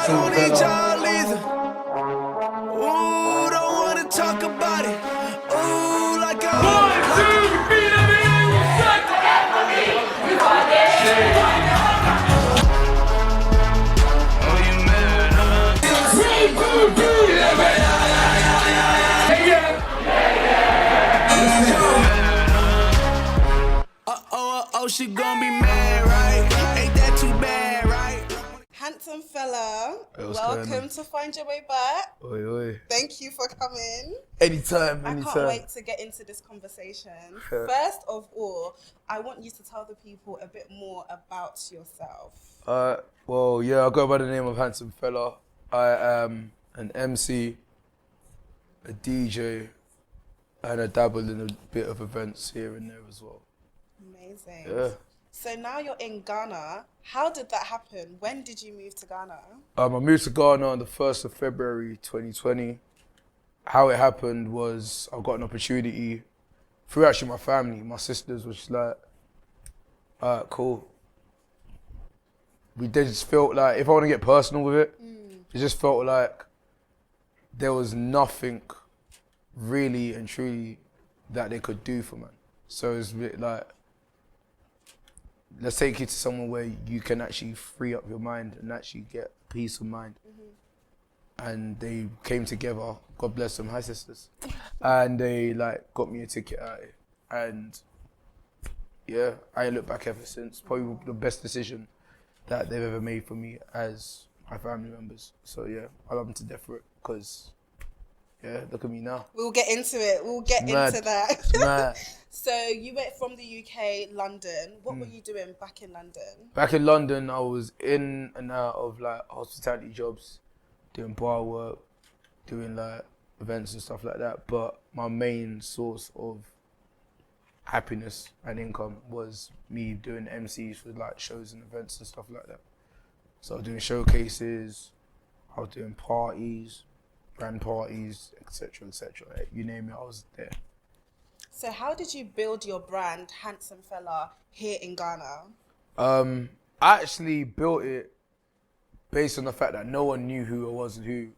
don't need y'all either. Ooh, don't wanna talk about it. Ooh, like I. 1, 2, 3, let me hear you say. Oh, you mad, huh? 3, 2, 3, yeah, man. Oh, she gon' be mad, right? Ain't that too bad, right? Handsomefellah, what's welcome to Find Your Way Back. Oi, oi. Thank you for coming. Anytime. I can't wait to get into this conversation. First of all, I want you to tell the people a bit more about yourself. Well, yeah, I go by the name of Handsomefellah. I am an MC, a DJ, and I dabble in a bit of events here and there as well. Amazing. Yeah. So now you're in Ghana. How did that happen? When did you move to Ghana? I moved to Ghana on the 1st of February 2020. How it happened was I got an opportunity through actually my family. My sisters was just like, alright, cool. They just felt like, if I want to get personal with it, it just felt like there was nothing really and truly that they could do for man. So it's a bit like, let's take you to somewhere where you can actually free up your mind and actually get peace of mind. And they came together, God bless them, hi sisters. And they like got me a ticket out here. And yeah, I ain't looked back ever since. Probably the best decision that they've ever made for me as my family members. So yeah, I love them to death for it, because yeah, look at me now. We'll get into it. We'll get into that. It's mad. So you went from the UK, London. What were you doing back in London? Back in London, I was in and out of like hospitality jobs, doing bar work, doing like events and stuff like that. But my main source of happiness and income was me doing MCs for like shows and events and stuff like that. So I was doing showcases, I was doing parties, brand parties, etc., etc. You name it, I was there. So how did you build your brand, Handsomefellah, here in Ghana? I actually built it based on the fact that no one knew who I was and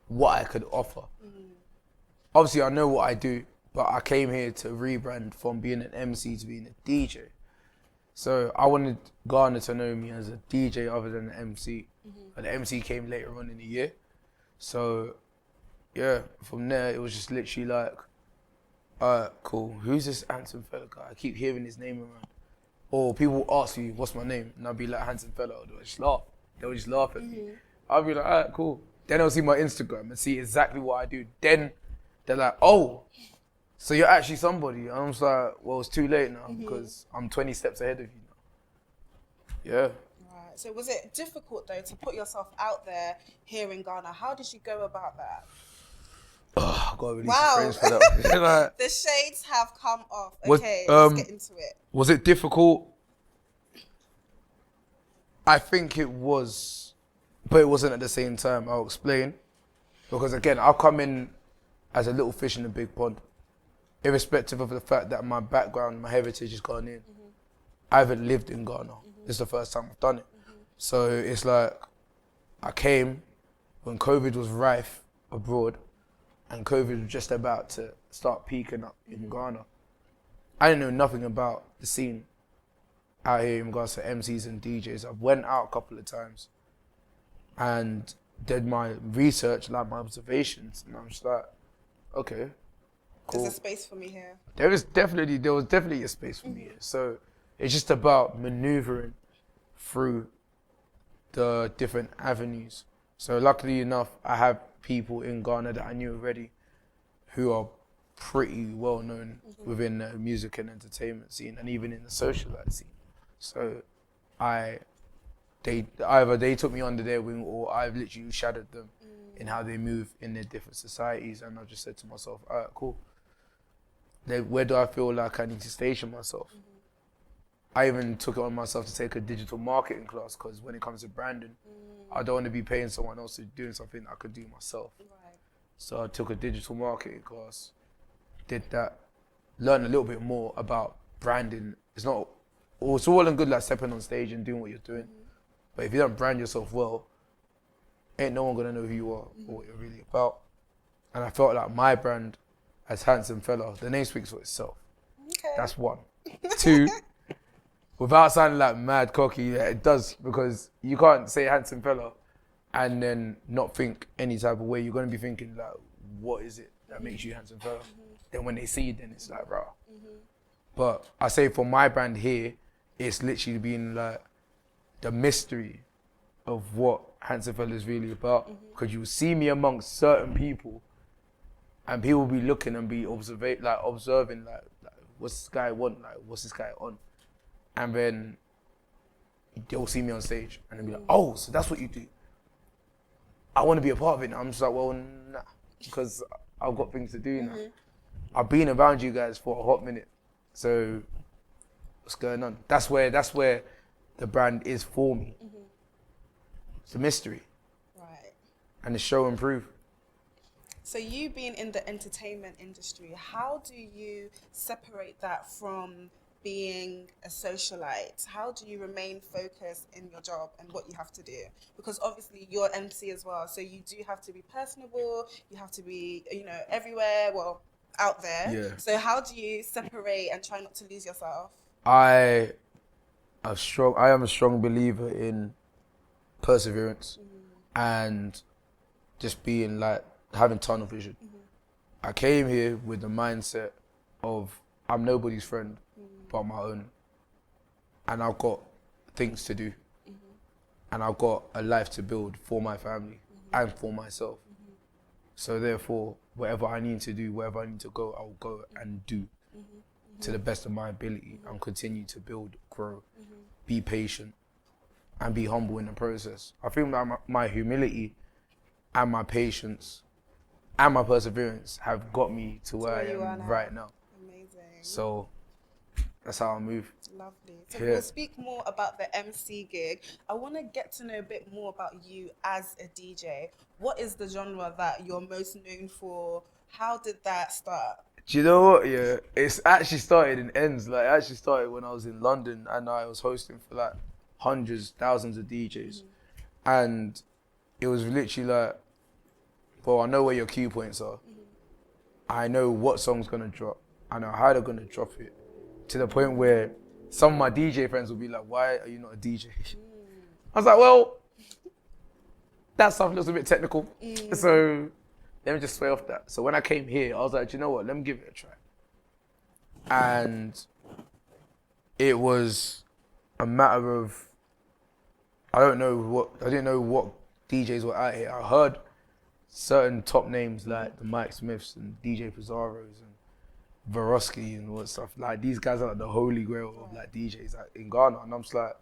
what I could offer. Obviously, I know what I do, but I came here to rebrand from being an MC to being a DJ. So I wanted Ghana to know me as a DJ other than an MC. And the MC came later on in the year. So yeah, from there, it was just literally like, alright, cool. Who's this Handsomefellah guy? I keep hearing his name around. Or people ask me, what's my name? And I'll be like, Handsomefellah. Or they'll just laugh. They'll just laugh at me. I'll be like, alright, cool. Then they'll see my Instagram and see exactly what I do. Then they're like, oh, so you're actually somebody. And I'm just like, well, it's too late now because I'm 20 steps ahead of you now. Yeah. Right. So was it difficult though to put yourself out there here in Ghana? How did you go about that? Oh, I gotta release Wow. the phrase for that. Like, The shades have come off. Okay, let's get into it. was it difficult? I think it was, but it wasn't at the same time. I'll explain. Because again, I'll come in as a little fish in a big pond, irrespective of the fact that my background, my heritage is Ghanaian. I haven't lived in Ghana. This is the first time I've done it. So it's like, I came when COVID was rife abroad, and COVID was just about to start peaking up in Ghana. I didn't know nothing about the scene out here in regards to MCs and DJs. I went out a couple of times and did my research, like my observations, and I'm just like, okay, cool. There's a space for me here. There was definitely a space for me here. So it's just about maneuvering through the different avenues. So luckily enough, I have people in Ghana that I knew already who are pretty well known within the music and entertainment scene and even in the socialite scene. So either they took me under their wing or I've literally shadowed them in how they move in their different societies, and I've just said to myself, all right, cool. Where do I feel like I need to station myself? I even took it on myself to take a digital marketing class, because when it comes to branding, I don't want to be paying someone else to doing something I could do myself. Right. So I took a digital marketing class, did that, learned a little bit more about branding. It's all well and good like stepping on stage and doing what you're doing, but if you don't brand yourself well, ain't no one gonna know who you are or what you're really about. And I felt like my brand as Handsomefellah, the name speaks for itself. Okay. That's one. Two, without sounding like mad cocky, yeah, it does, because you can't say Handsomefellah and then not think any type of way. You're gonna be thinking like, what is it that makes you Handsomefellah? Then when they see you, then it's like, rah. But I say for my brand here, it's literally been like the mystery of what Handsomefellah is really about. Because you will see me amongst certain people, and people will be looking and be observing, like what's this guy want? Like, what's this guy on? And then they'll see me on stage and they'll be like, oh, so that's what you do. I want to be a part of it now. I'm just like, well, nah, because I've got things to do now. I've been around you guys for a hot minute, so what's going on? That's where the brand is for me. It's a mystery. Right. And the show and prove. So you being in the entertainment industry, how do you separate that from being a socialite? How do you remain focused in your job and what you have to do? Because obviously you're MC as well, so you do have to be personable, you have to be, everywhere, well, out there. Yeah. So how do you separate and try not to lose yourself? I am a strong believer in perseverance and just being like, having tunnel vision. I came here with the mindset of I'm nobody's friend but my own, and I've got things to do, and I've got a life to build for my family and for myself. So therefore, whatever I need to do, wherever I need to go, I'll go and do to the best of my ability and continue to build, grow, be patient, and be humble in the process. I feel that my humility and my patience and my perseverance have got me to where I am right now. Amazing. So that's how I move. Lovely. So Yeah. we'll speak more about the MC gig. I want to get to know a bit more about you as a DJ. What is the genre that you're most known for? How did that start? Do you know what? Yeah, it's actually started in ends. Like, it actually started when I was in London and I was hosting for like hundreds, thousands of DJs. And it was literally like, well, I know where your cue points are. I know what song's gonna drop. I know how they're gonna drop it. To the point where some of my DJ friends will be like, why are you not a DJ? I was like, well, that stuff looks a bit technical. So let me just sway off that. So when I came here, I was like, you know what, let me give it a try. And it was a matter of, I didn't know what DJs were out here. I heard certain top names like the Mike Smiths and DJ Pizarros and Varosky and what stuff. Like, these guys are like the holy grail of like DJs like, in Ghana. And I'm just like,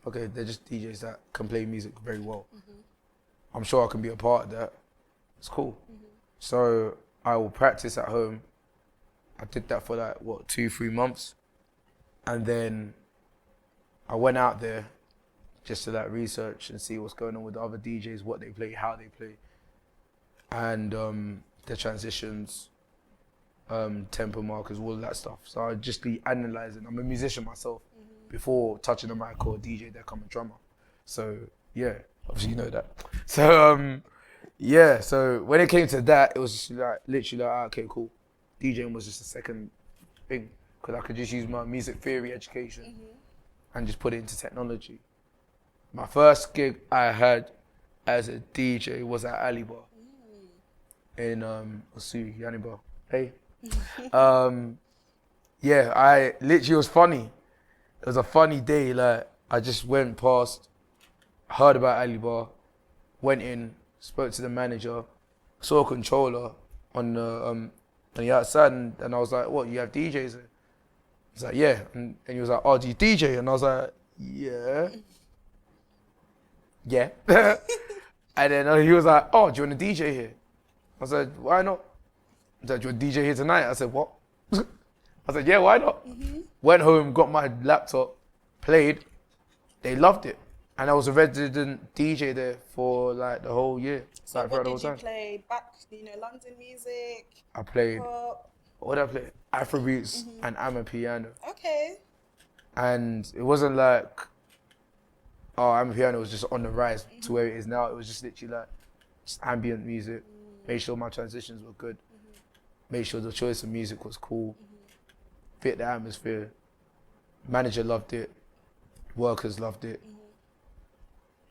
okay, they're just DJs that can play music very well. I'm sure I can be a part of that. It's cool. So I will practice at home. I did that for like, 2-3 months. And then I went out there just to like research and see what's going on with the other DJs, what they play, how they play. And the transitions, tempo markers, all of that stuff. So I just be analysing. I'm a musician myself. Before touching the mic or DJ deck, I'm a drummer. So yeah, obviously you know that. So yeah, so when it came to that, it was just like literally like, okay, cool. DJing was just a second thing because I could just use my music theory education and just put it into technology. My first gig I had as a DJ was at Ali Bar in Osu, Yanibar. Hey. Yeah, I literally, it was funny. It was a funny day. Like, I just went past, heard about Ali Bar, went in, spoke to the manager, saw a controller on the outside, and I was like, "What? You have DJs?" He's like, "Yeah," and he was like, "Oh, do you DJ?" And I was like, "Yeah." Yeah. And then he was like, "Oh, do you want to DJ here?" I said, "Why not?" He said, "Do you want to DJ here tonight?" I said, "What?" I said, "Yeah, why not?" Went home, got my laptop, played. They loved it. And I was a resident DJ there for like the whole year. So like, what did you play? Back, London music? I played, Pop? what did I play? Afrobeats and amapiano. Okay. And it wasn't like Amapiano was just on the rise to where it is now. It was just literally like just ambient music. Made sure my transitions were good. Made sure the choice of music was cool. Fit the atmosphere. Manager loved it. Workers loved it.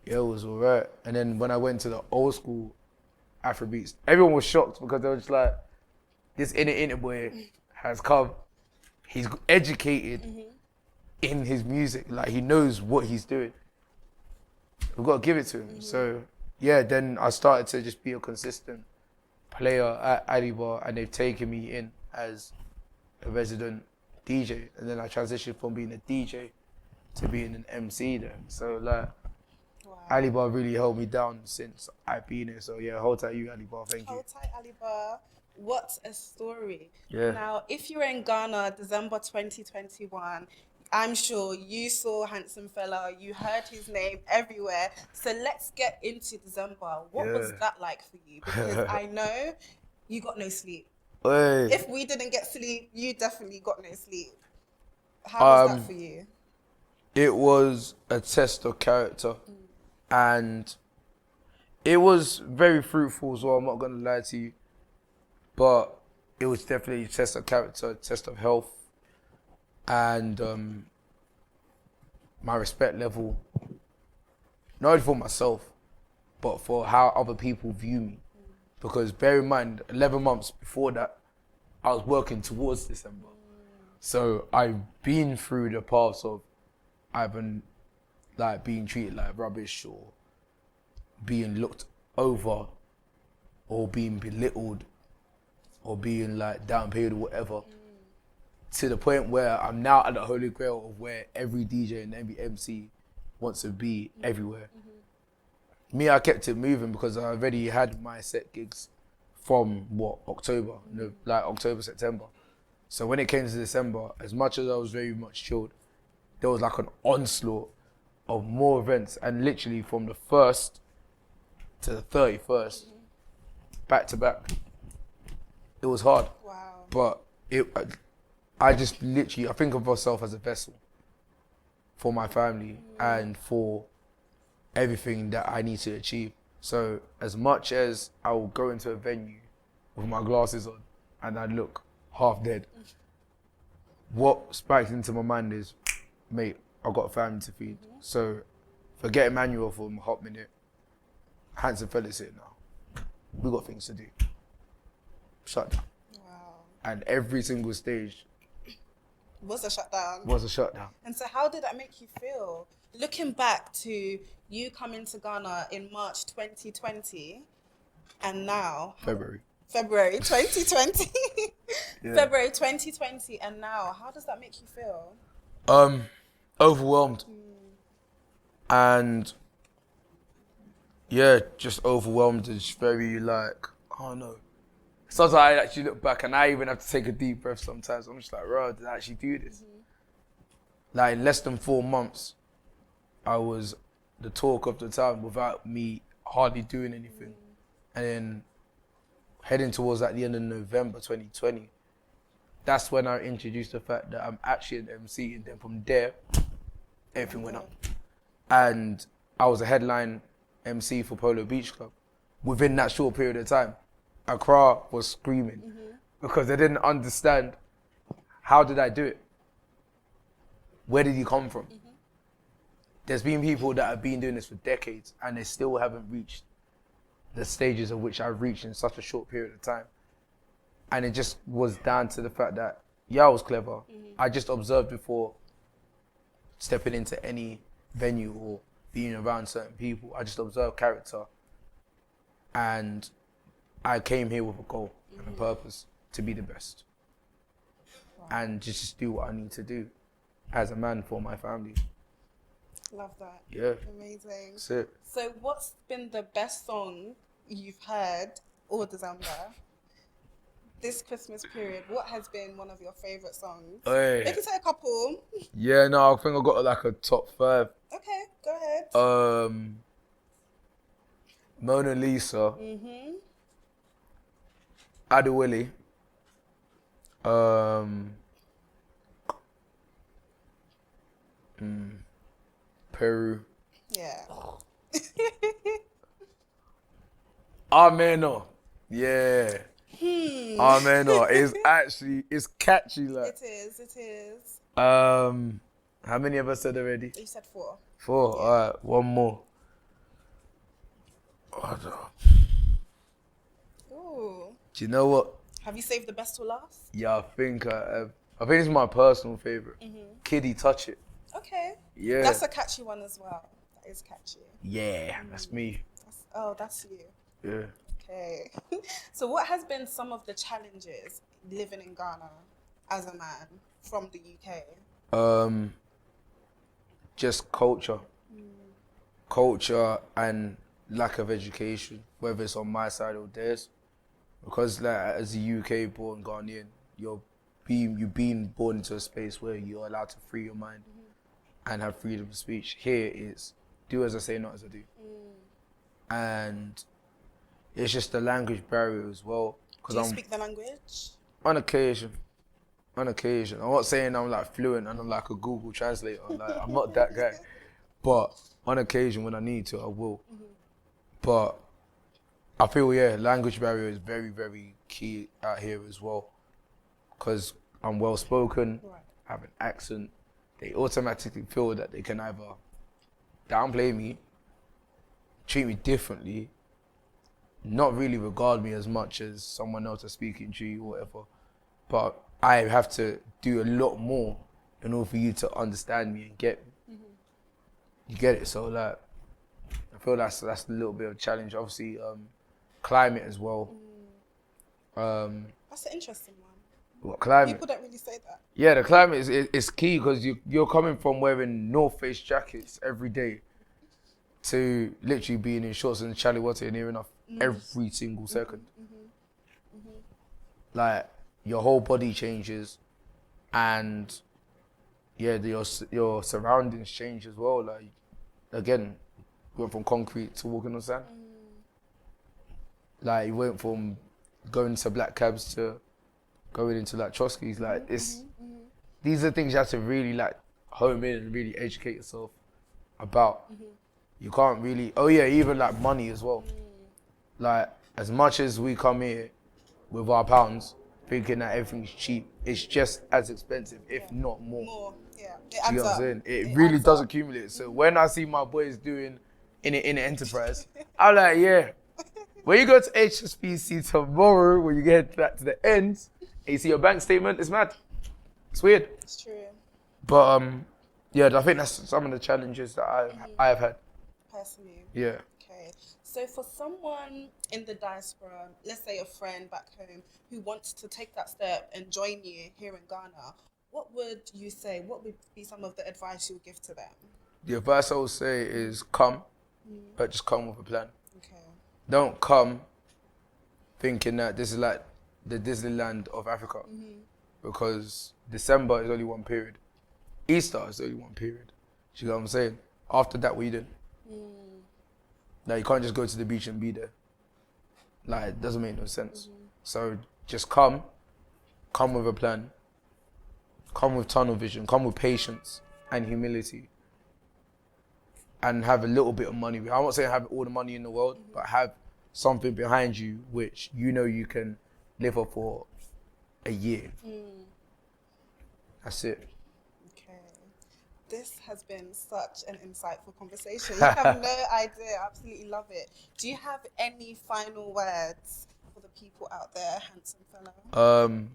Yeah, it was alright. And then when I went to the old school Afrobeats, everyone was shocked because they were just like, this inner boy has come. He's educated in his music. Like, he knows what he's doing. We've got to give it to him. So, yeah, then I started to just be a consistent player at Ali Bar, and they've taken me in as a resident DJ. And then I transitioned from being a DJ to being an MC there. So, like, Ali Bar really held me down since I've been here. So, yeah, hold tight you, Ali Bar. Thank you. Hold tight, Ali Bar. What a story. Yeah. Now, if you were in Ghana, December 2021, I'm sure you saw Handsomefellah, you heard his name everywhere. So let's get into December. What was that like for you? Because I know you got no sleep. Hey. If we didn't get sleep, you definitely got no sleep. How was that for you? It was a test of character, and it was very fruitful as well, I'm not going to lie to you. But it was definitely a test of character, a test of health, and my respect level, not only for myself, but for how other people view me. Because bear in mind, 11 months before that, I was working towards December. So I've been through the paths of either like being treated like rubbish, or being looked over, or being belittled, or being like downplayed or whatever, to the point where I'm now at the holy grail of where every DJ and every MC wants to be everywhere. Me, I kept it moving because I already had my set gigs from October, like October, September. So when it came to December, as much as I was very much chilled, there was like an onslaught of more events, and literally from the 1st to the 31st, back to back. It was hard. Wow. But I just literally, I think of myself as a vessel for my family and for everything that I need to achieve. So as much as I will go into a venue with my glasses on and I look half dead, what spikes into my mind is, mate, I've got a family to feed. So forget Emmanuel for a hot minute. Handsomefellah here now. We got things to do. Shut down. Wow. And every single stage Was a shutdown. was a shutdown. And so how did that make you feel? Looking back to you coming to Ghana in March 2020 and now... February 2020. Yeah. February 2020 and now, how does that make you feel? Overwhelmed. And yeah, just overwhelmed. It's very like, I don't know. Sometimes I actually look back and I even have to take a deep breath sometimes. I'm just like, bro, did I actually do this? Like in less than 4 months, I was the talk of the town without me hardly doing anything. And then heading towards at the end of November 2020, that's when I introduced the fact that I'm actually an MC, and then from there, everything went up. And I was a headline MC for Polo Beach Club. Within that short period of time, Accra was screaming because they didn't understand, how did I do it? Where did he come from? There's been people that have been doing this for decades and they still haven't reached the stages of which I've reached in such a short period of time. And it just was down to the fact that, yeah, I was clever. I just observed before stepping into any venue or being around certain people. I just observed character, and I came here with a goal and a purpose to be the best. And just do what I need to do as a man for my family. Love that. Yeah. Amazing. That's it. So what's been the best song you've heard all December? This Christmas period, what has been one of your favourite songs? Hey. You can say a couple. Yeah, no, I think I got like a top 5. Okay, go ahead. Mona Lisa. Adewale. Peru. Yeah. Ameno. Yeah. Ameno. It's catchy. Like, It is. It is. how many of us said already? You said 4. 4. Yeah. All right, one more. Hold on. Ooh. Do you know what? Have you saved the best till last? Yeah, I think it's my personal favorite. Kiddie, touch it. Okay. Yeah. That's a catchy one as well. That is catchy. Yeah, that's me. That's you. Yeah. Okay. So what has been some of the challenges living in Ghana as a man from the UK? Just culture and lack of education, whether it's on my side or theirs. Because like as a UK born Ghanaian, you're being born into a space where you're allowed to free your mind and have freedom of speech. Here it's do as I say, not as I do. And it's just the language barrier as well. Do you speak the language? On occasion. I'm not saying I'm like fluent and I'm like a Google translator. Like I'm not that guy. But on occasion when I need to, I will. But I feel, language barrier is very, very key out here as well. Because I'm well spoken, have an accent. They automatically feel that they can either downplay me, treat me differently, not really regard me as much as someone else is speaking to you or whatever. But I have to do a lot more in order for you to understand me and get me. You get it? So like, I feel that's a little bit of a challenge. Obviously, climate as well. That's an interesting one. What climate? People don't really say that. Yeah, the climate is key because you're coming from wearing North Face jackets every day to literally being in shorts and chali water near enough every single second. Like your whole body changes, and your surroundings change as well. Like again, you went from concrete to walking on sand. Like you went from going to black cabs to going into like Trotsky's. Like these are things you have to really like home in and really educate yourself about. You can't really, even like money as well. Like as much as we come here with our pounds, thinking that everything's cheap, it's just as expensive, if not more. More, yeah. It Do you adds know what up. I'm saying? It really does accumulate. So when I see my boys doing in an enterprise, I'm like, yeah. When you go to HSBC tomorrow, when you get to the end, and you see your bank statement, it's mad. It's weird. It's true. But I think that's some of the challenges that I have had. Personally. Yeah. Okay. So for someone in the diaspora, let's say a friend back home who wants to take that step and join you here in Ghana, what would you say? What would be some of the advice you would give to them? The advice I would say is come, but just come with a plan. Okay. Don't come thinking that this is like the Disneyland of Africa, because December is only one period. Easter is only one period. Do you know what I'm saying? After that, what you doing? Like you can't just go to the beach and be there. Like it doesn't make no sense. So just come with a plan, come with tunnel vision, come with patience and humility, and have a little bit of money. I'm not saying have all the money in the world, but have something behind you which you know you can live up for a year. That's it. Okay. This has been such an insightful conversation. You have no idea. I absolutely love it. Do you have any final words for the people out there, handsome fellow?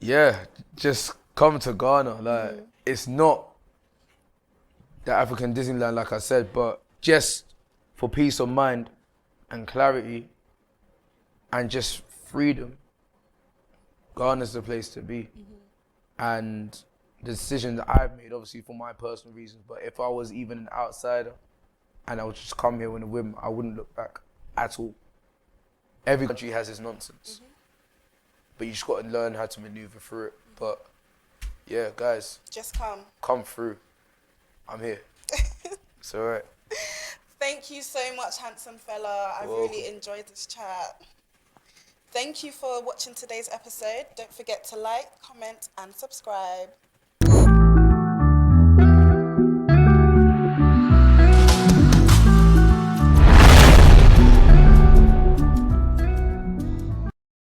Yeah, just come to Ghana. Like it's not the African Disneyland, like I said, but just for peace of mind and clarity and just freedom, Ghana's the place to be. And the decision that I've made, obviously for my personal reasons, but if I was even an outsider and I would just come here with a whim, I wouldn't look back at all. Every country has its nonsense, but you just got to learn how to maneuver through it. But yeah, guys, Just come through. I'm here. It's all right. Thank you so much, handsome fella. I really enjoyed this chat. Thank you for watching today's episode. Don't forget to like, comment, and subscribe.